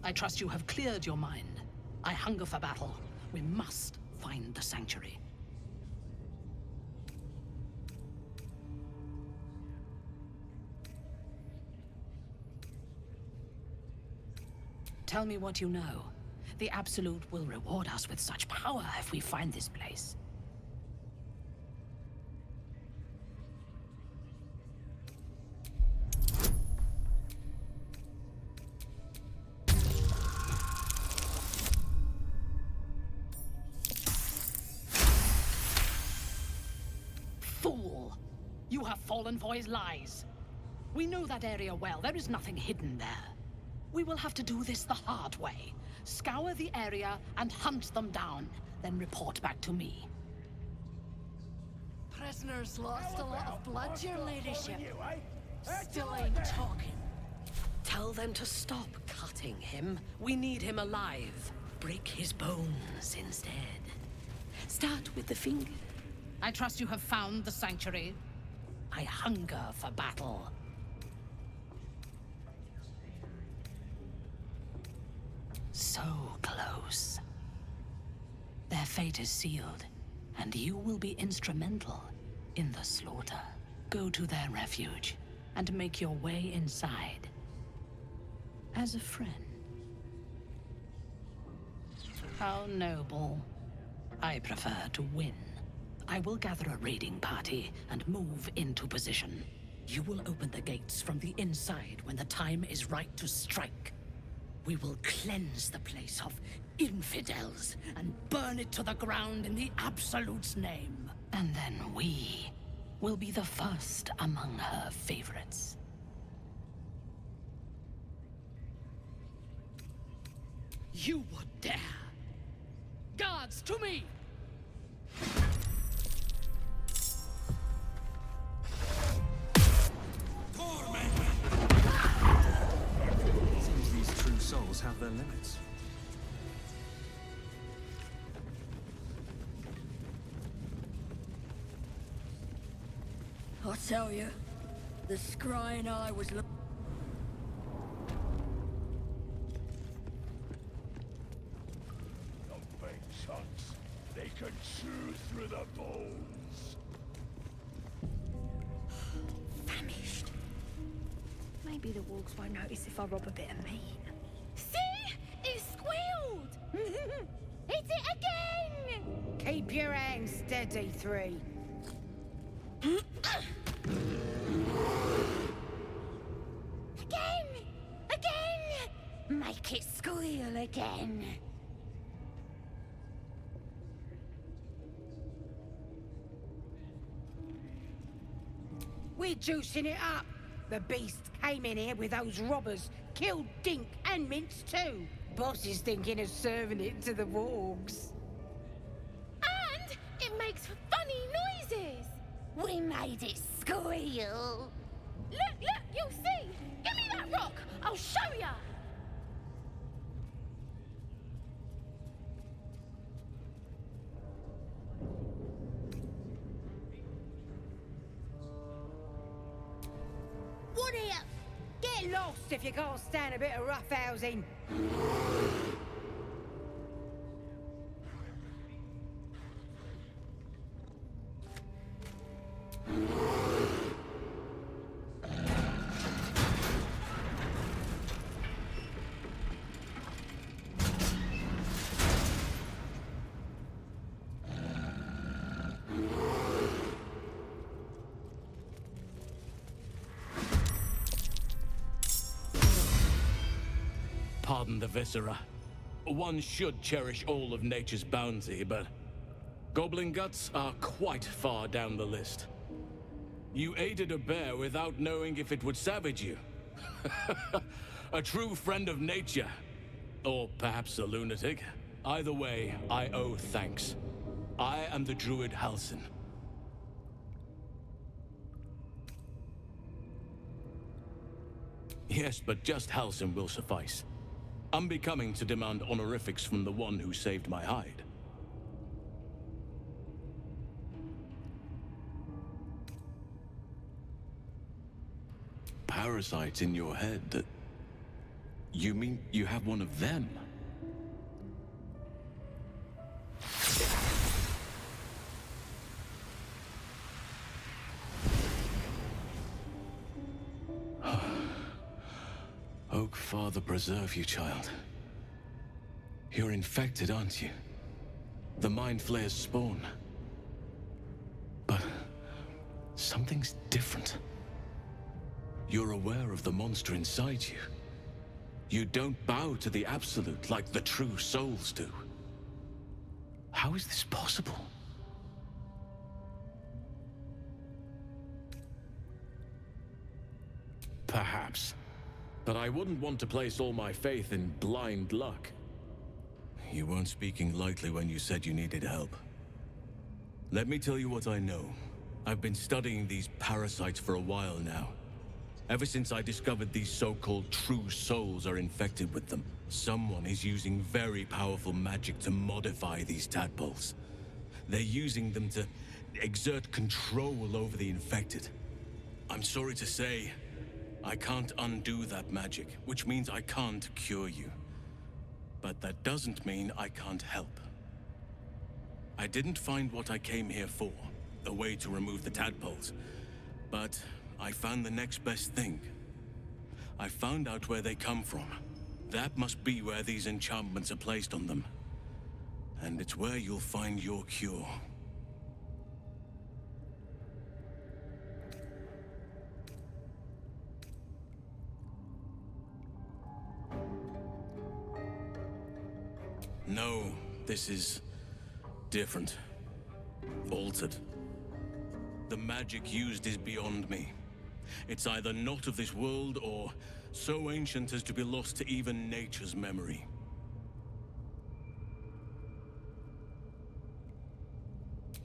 I trust you have cleared your mind. I hunger for battle. We must find the sanctuary. Tell me what you know. The Absolute will reward us with such power if we find this place. Fool! You have fallen for his lies. We know that area well. There is nothing hidden there. We will have to do this the hard way. Scour the area and hunt them down, then report back to me. Prisoners lost a lot of blood, your ladyship. Still ain't talking. Tell them to stop cutting him. We need him alive. Break his bones instead. Start with the finger. I trust you have found the sanctuary. I hunger for battle. So close. Their fate is sealed, and you will be instrumental in the slaughter. Go to their refuge and make your way inside. As a friend. How noble. I prefer to win. I will gather a raiding party and move into position. You will open the gates from the inside when the time is right to strike. We will cleanse the place of infidels and burn it to the ground in the Absolute's name. And then we will be the first among her favorites. You would dare! Guards, to me! Souls have their limits. I tell you, the scrying eye was looking. The big chunks, they can chew through the bones. Famished. Maybe the wargs won't notice if I rob a bit of meat. See? It squealed! Hit it again! Keep your hands steady, Three. Again! Again! Make it squeal again. We're juicing it up. The beast came in here with those robbers, killed Dink and Mince too. Boss is thinking of serving it to the wargs. And it makes funny noises. We made it squeal. Look, you'll see. Give me that rock. I'll show ya. What here? Get lost if you can't stand a bit of roughhousing. Pardon the viscera. One should cherish all of nature's bounty, but goblin guts are quite far down the list. You aided a bear without knowing if it would savage you. A true friend of nature. Or perhaps a lunatic. Either way, I owe thanks. I am the druid Halsin. Yes, but just Halsin will suffice. Unbecoming to demand honorifics from the one who saved my hide. Parasites in your head that... You mean you have one of them? Oak Father preserve you, child. You're infected, aren't you? The Mind Flayer's spawn. But something's different. You're aware of the monster inside you. You don't bow to the Absolute like the true souls do. How is this possible? Perhaps. But I wouldn't want to place all my faith in blind luck. You weren't speaking lightly when you said you needed help. Let me tell you what I know. I've been studying these parasites for a while now. Ever since I discovered these so-called true souls are infected with them, someone is using very powerful magic to modify these tadpoles. They're using them to exert control over the infected. I'm sorry to say, I can't undo that magic, which means I can't cure you. But that doesn't mean I can't help. I didn't find what I came here for, a way to remove the tadpoles, but I found the next best thing. I found out where they come from. That must be where these enchantments are placed on them. And it's where you'll find your cure. No, this is different. Altered. The magic used is beyond me. It's either not of this world or so ancient as to be lost to even nature's memory.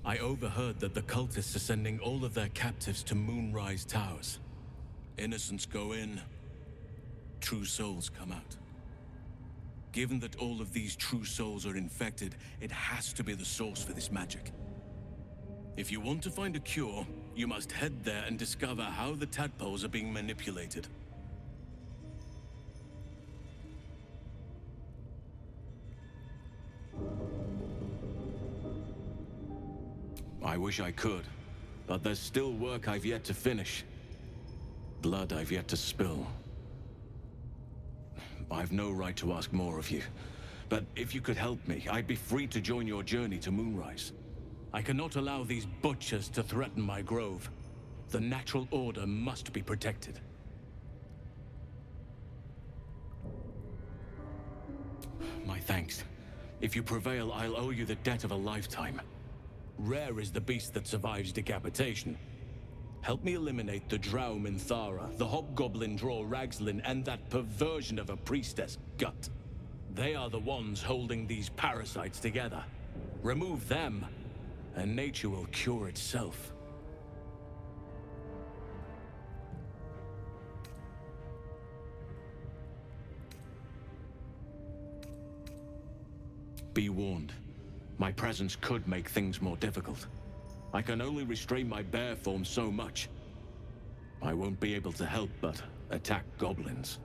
I overheard that the cultists are sending all of their captives to Moonrise Towers. Innocents go in, true souls come out. Given that all of these true souls are infected, it has to be the source for this magic. If you want to find a cure, you must head there and discover how the tadpoles are being manipulated. I wish I could, but there's still work I've yet to finish. Blood I've yet to spill. I've no right to ask more of you, but if you could help me, I'd be free to join your journey to Moonrise. I cannot allow these butchers to threaten my grove. The natural order must be protected. My thanks. If you prevail, I'll owe you the debt of a lifetime. Rare is the beast that survives decapitation. Help me eliminate the Drow Minhara, the Hobgoblin Draw Ragslin, and that perversion of a priestess, Gut. They are the ones holding these parasites together. Remove them, and nature will cure itself. Be warned. My presence could make things more difficult. I can only restrain my bear form so much. I won't be able to help but attack goblins.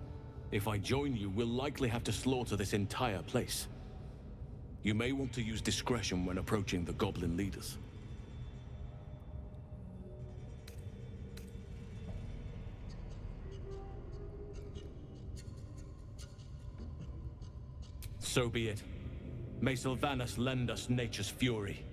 If I join you, we'll likely have to slaughter this entire place. You may want to use discretion when approaching the goblin leaders. So be it. May Sylvanas lend us nature's fury.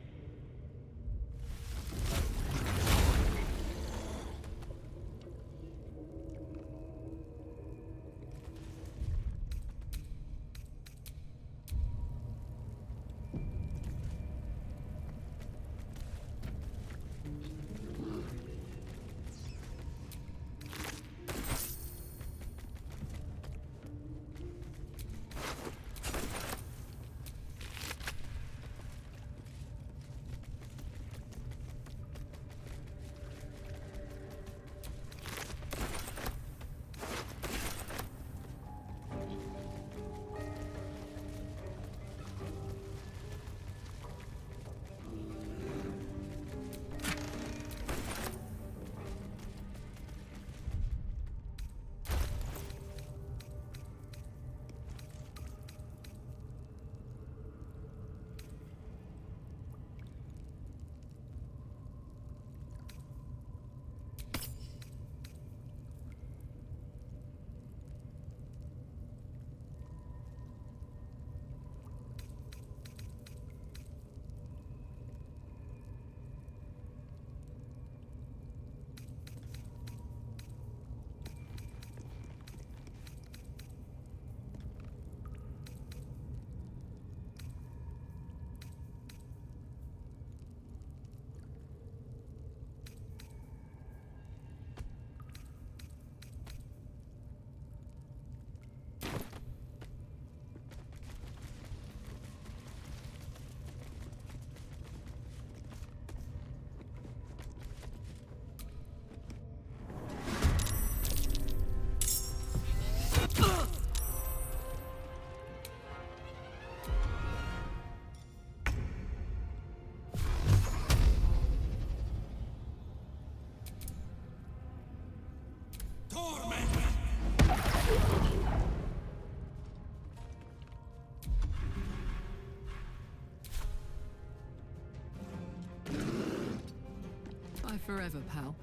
Bye forever, pal.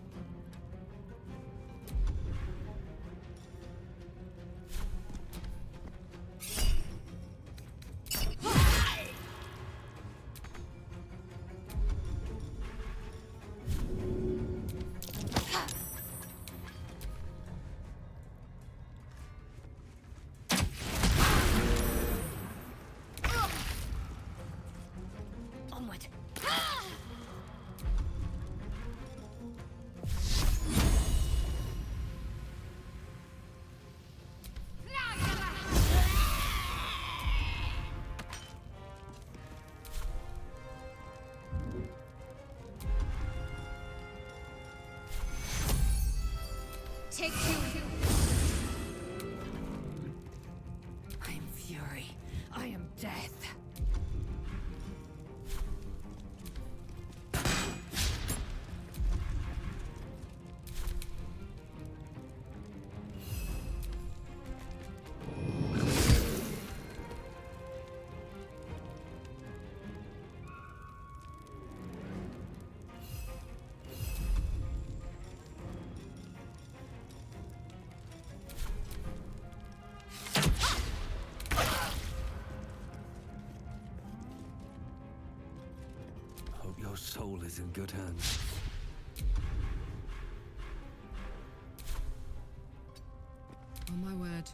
Onward. Take two. I am fury. I am death. Hope your soul is in good hands. On my word.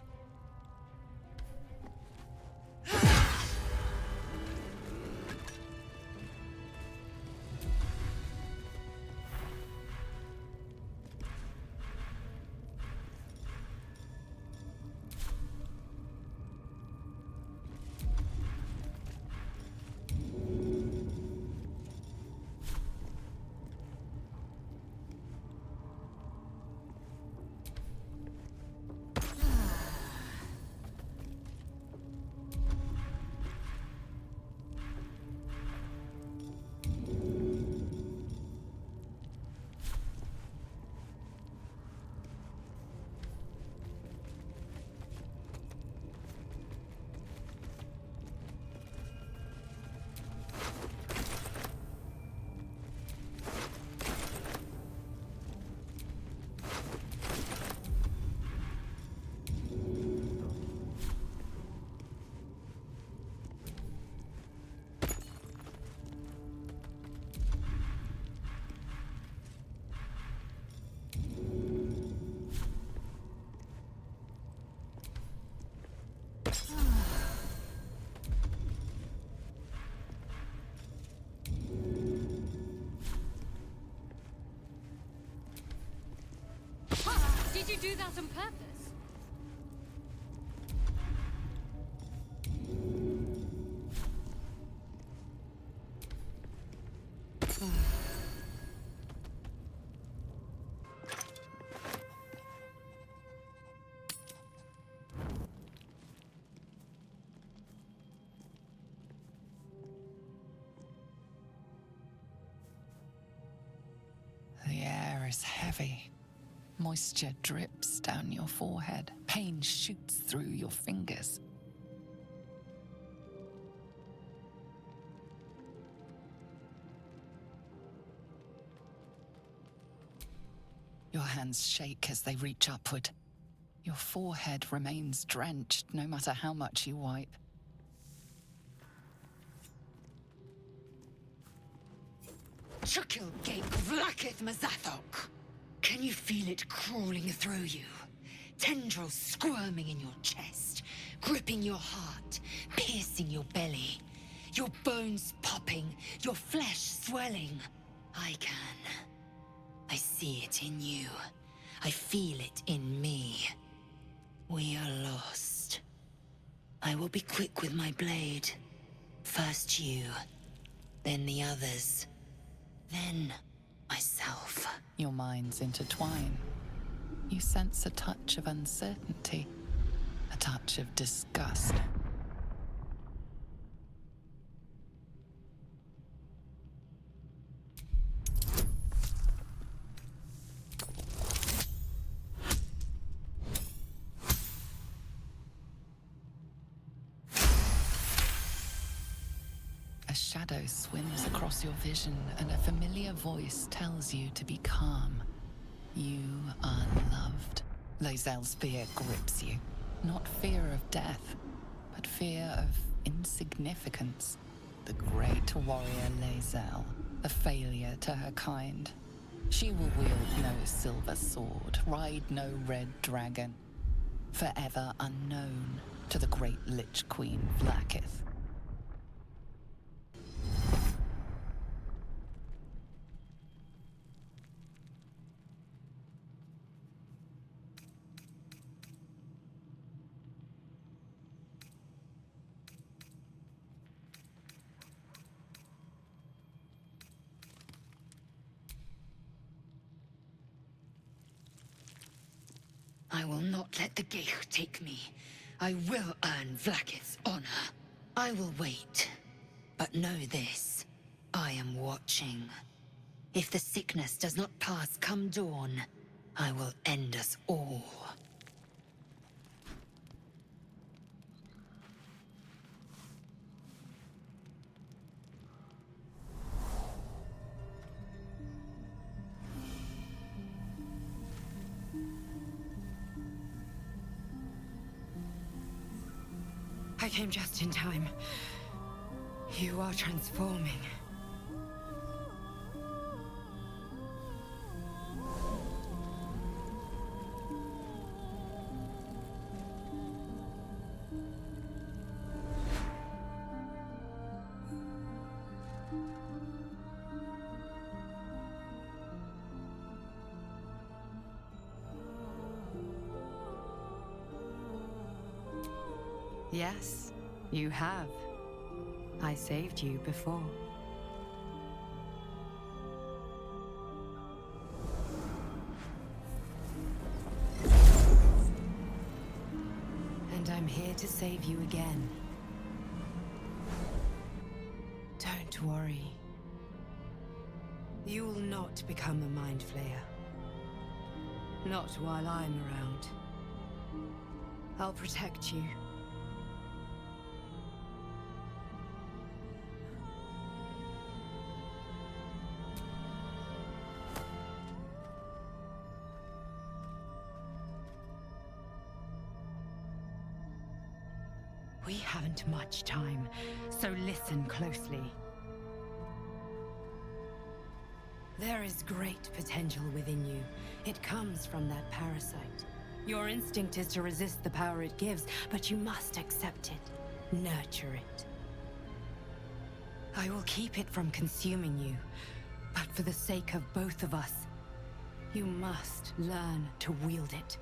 Did you do that on purpose? The air is heavy. Moisture drips down your forehead. Pain shoots through your fingers. Your hands shake as they reach upward. Your forehead remains drenched no matter how much you wipe. Chukil Gate Vlakith Mazathok. Can you feel it crawling through you? Tendrils squirming in your chest, gripping your heart, piercing your belly. Your bones popping, your flesh swelling. I can. I see it in you. I feel it in me. We are lost. I will be quick with my blade. First you, then the others, then myself. Your minds intertwine. You sense a touch of uncertainty, a touch of disgust. A shadow swims across your vision, and a familiar voice tells you to be calm. You are loved. Lae'zel's fear grips you. Not fear of death, but fear of insignificance. The great warrior Lae'zel, a failure to her kind. She will wield no silver sword, ride no red dragon. Forever unknown to the great Lich Queen Vlaakith. I will not let the Geich take me. I will earn Vlaakith's honor. I will wait. But know this. I am watching. If the sickness does not pass come dawn, I will end us all. I came just in time. You are transforming. Yes, you have. I saved you before. And I'm here to save you again. Don't worry. You will not become a Mind Flayer. Not while I'm around. I'll protect you. We haven't much time, so listen closely. There is great potential within you. It comes from that parasite. Your instinct is to resist the power it gives, but you must accept it. Nurture it. I will keep it from consuming you, but for the sake of both of us, you must learn to wield it.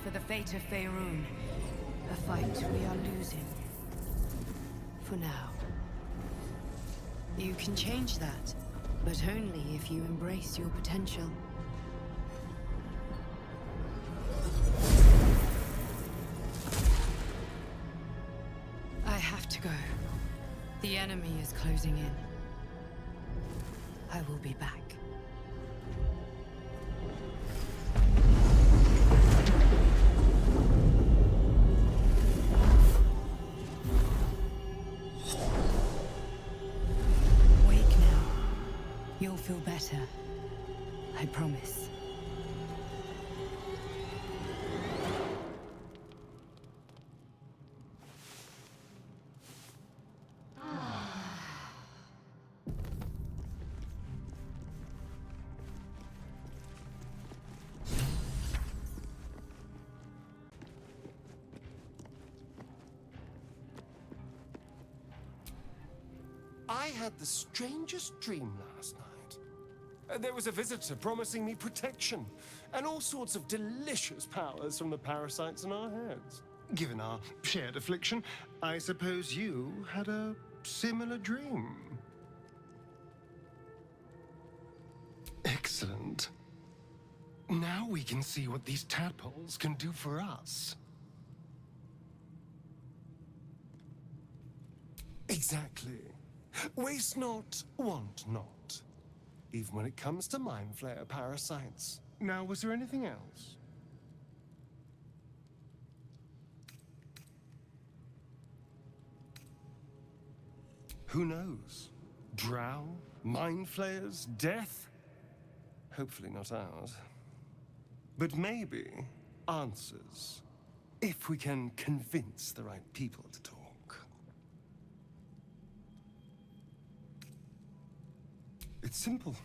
For the fate of Faerun. A fight we are losing. For now. You can change that, but only if you embrace your potential. I have to go. The enemy is closing in. I will be back. You'll feel better. I promise. I had the strangest dream last night. There was a visitor promising me protection and all sorts of delicious powers from the parasites in our heads. Given our shared affliction, I suppose you had a similar dream. Excellent. Now we can see what these tadpoles can do for us. Exactly. Waste not, want not. Even when it comes to mind flayer parasites. Now, was there anything else? Who knows? Drow? Mind flayers? Death? Hopefully not ours. But maybe answers. If we can convince the right people to talk. It's simple.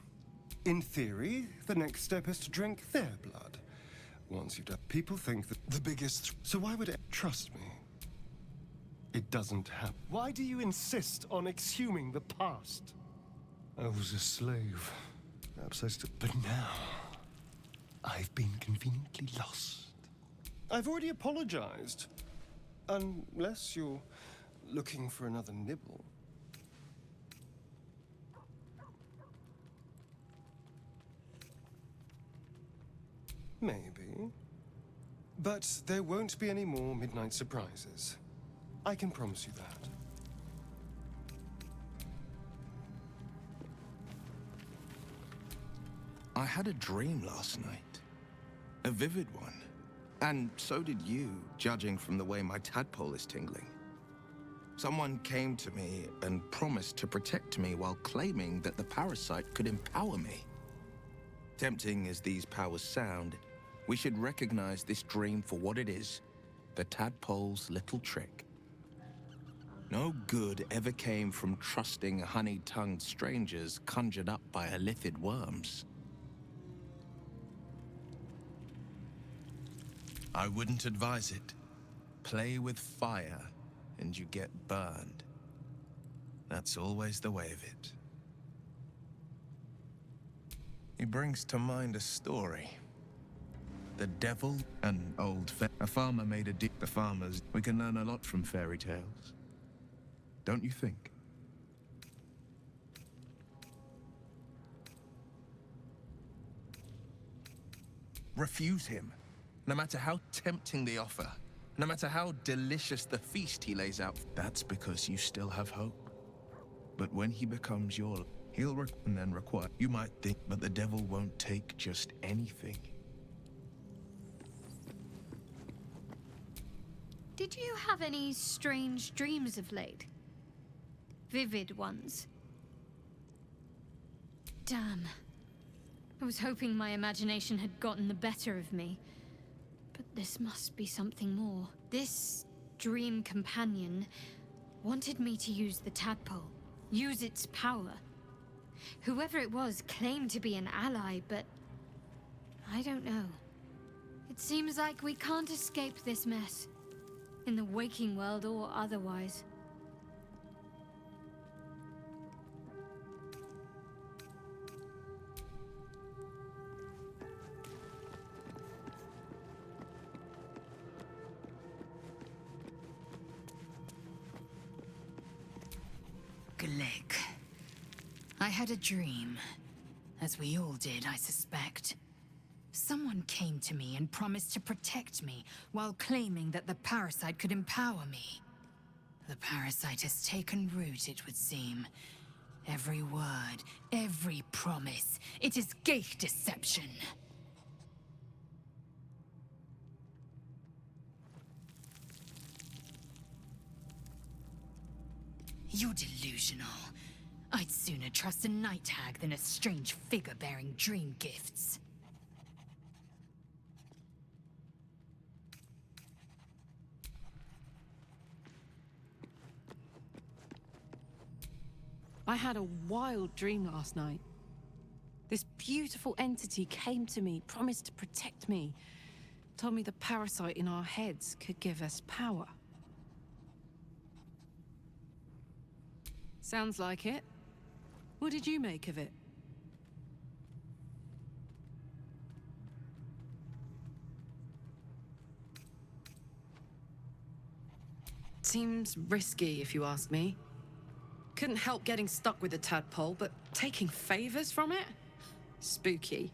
In theory, the next step is to drink their blood. Once you've done, people think that the biggest... So why would it trust me? It doesn't happen. Why do you insist on exhuming the past? I was a slave. Perhaps I still... But now, I've been conveniently lost. I've already apologized. Unless you're looking for another nibble. Maybe. But there won't be any more midnight surprises. I can promise you that. I had a dream last night. A vivid one. And so did you, judging from the way my tadpole is tingling. Someone came to me and promised to protect me while claiming that the parasite could empower me. Tempting as these powers sound, we should recognize this dream for what it is, the tadpole's little trick. No good ever came from trusting honey-tongued strangers conjured up by illithid worms. I wouldn't advise it. Play with fire, and you get burned. That's always the way of it. He brings to mind a story. The devil, a farmer made a deal. The farmers, we can learn a lot from fairy tales. Don't you think? Refuse him, no matter how tempting the offer, no matter how delicious the feast he lays out. That's because you still have hope. But when he becomes your, and then require. You might think, but the devil won't take just anything. Did you have any strange dreams of late? Vivid ones? Damn. I was hoping my imagination had gotten the better of me. But this must be something more. This dream companion wanted me to use the tadpole, use its power. Whoever it was claimed to be an ally, but I don't know. It seems like we can't escape this mess, in the waking world or otherwise. Gleg. I had a dream. As we all did, I suspect. Someone came to me and promised to protect me, while claiming that the parasite could empower me. The parasite has taken root, it would seem. Every word, every promise, it is gate deception. You're delusional. I'd sooner trust a night hag than a strange figure bearing dream gifts. I had a wild dream last night. This beautiful entity came to me, promised to protect me, told me the parasite in our heads could give us power. Sounds like it. What did you make of it? Seems risky, if you ask me. Couldn't help getting stuck with the tadpole, but taking favors from it? Spooky.